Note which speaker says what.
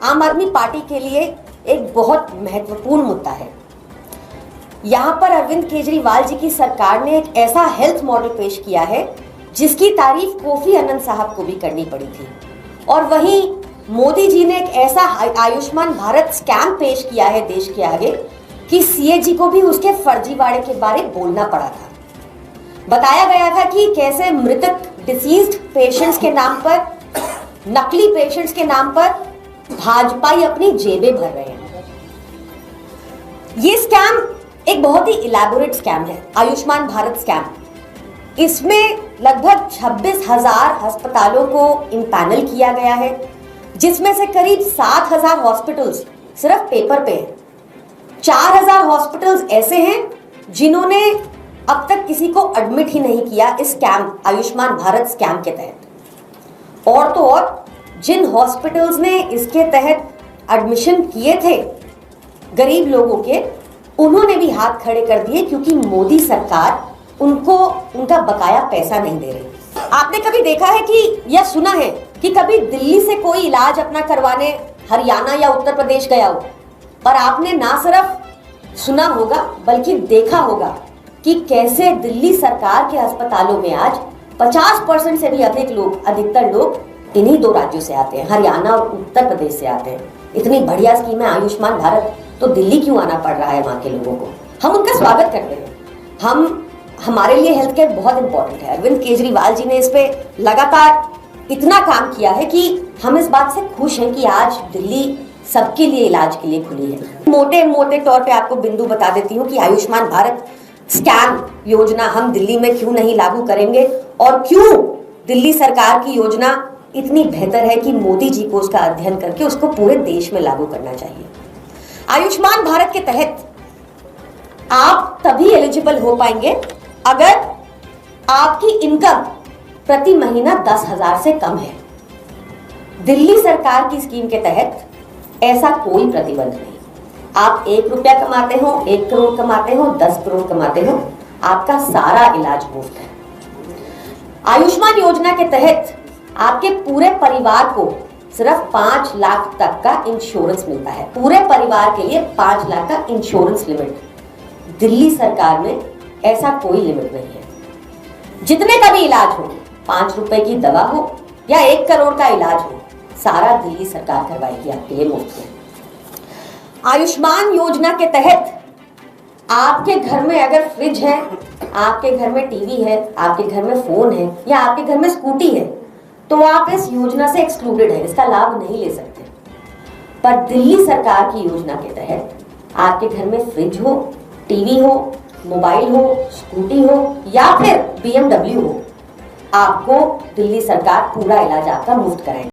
Speaker 1: आम आदमी पार्टी के लिए एक बहुत महत्वपूर्ण मुद्दा है। यहाँ पर अरविंद केजरीवाल जी की सरकार ने एक ऐसा हेल्थ मॉडल पेश किया है जिसकी तारीफ कोफी अन्नन साहब को भी करनी पड़ी थी। और वहीं मोदी जी ने एक ऐसा आयुष्मान भारत स्कैम पेश किया है देश के आगे कि सीएजी को भी उसके फर्जीवाड़े के बारे बोलना पड़ा था। बताया गया था कि कैसे मृतक डिसीज्ड पेशेंट्स के नाम पर, नकली पेशेंट्स के नाम पर भाजपाई अपनी जेबें भर रहे हैं। ये स्कैम एक बहुत ही इलैबोरेट स्कैम है, आयुष्मान भारत स्कैम। इसमें लगभग 26,000 अस्पतालों को इम्पैनल किया गया है, जिसमें से करीब 7,000 हॉस्पिटल्स सिर्फ पेपर पे हैं। 4,000 हॉस्पिटल्स ऐसे हैं जिन्होंने अब तक किसी को एडमिट ही नहीं किया इस स्कैम, आयुष्मान भारत स्कैम के तहत। और तो और जिन हॉस्पिटल्स ने इसके तहत एडमिशन किए थे गरीब लोगों के, उन्होंने भी हाथ खड़े कर दिए क्योंकि मोदी सरकार उनको उनका बकाया पैसा नहीं दे रही। आपने कभी देखा है कि या सुना है कि कभी दिल्ली से कोई इलाज अपना करवाने हरियाणा या उत्तर प्रदेश गया हो और आपने ना सिर्फ सुना होगा बल्कि देखा होगा कि कैसे दिल्ली सरकार के अस्पतालों में आज 50% से भी अधिकतर लोग इन्हीं दो राज्यों से आते हैं, हरियाणा और उत्तर प्रदेश से आते हैं। इतनी बढ़िया स्कीम है आयुष्मान भारत, तो दिल्ली क्यों आना पड़ रहा है वहां के लोगों को? हम उनका स्वागत करते हैं। हमारे लिए हेल्थ केयर बहुत इंपॉर्टेंट है। अरविंद केजरीवाल जी ने इस पे लगातार इतना काम किया है कि हम इस बात से खुश हैं कि आज दिल्ली सबके लिए इलाज के लिए खुली है। मोटे तौर पे आपको बिंदु बता देती हूँ कि आयुष्मान भारत स्कैम योजना हम दिल्ली में क्यों नहीं लागू करेंगे और क्यों दिल्ली सरकार की योजना इतनी बेहतर है कि मोदी जी को उसका अध्ययन करके उसको पूरे देश में लागू करना चाहिए। आयुष्मान भारत के तहत आप तभी एलिजिबल हो पाएंगे अगर आपकी इनकम प्रति महीना 10,000 से कम है। दिल्ली सरकार की स्कीम के तहत ऐसा कोई प्रतिबंध नहीं। आप 1 रुपया कमाते हो, 1 करोड़ कमाते हो, 10 करोड़ कमाते हो, आपका सारा इलाज मुफ्त है। आयुष्मान योजना के तहत आपके पूरे परिवार को सिर्फ 5 लाख तक का इंश्योरेंस मिलता है। पूरे परिवार के लिए 5 लाख का इंश्योरेंस लिमिट। दिल्ली सरकार में ऐसा कोई लिमिट नहीं है। जितने का भी इलाज हो, 5 रुपए की दवा हो या 1 करोड़ का इलाज हो, सारा दिल्ली सरकार करवाएगी आपके लिए मुफ्त में। आयुष्मान योजना के तहत आपके घर में अगर फ्रिज है, आपके घर में टीवी है, आपके घर में फोन है या आपके घर में स्कूटी है, तो आप इस योजना से एक्सक्लूडेड है, इसका लाभ नहीं ले सकते। पर दिल्ली सरकार की योजना के तहत आपके घर में फ्रिज हो, टीवी हो, मोबाइल हो, स्कूटी हो या फिर BMW हो, आपको दिल्ली सरकार पूरा इलाज आपका मुफ्त कराएगी।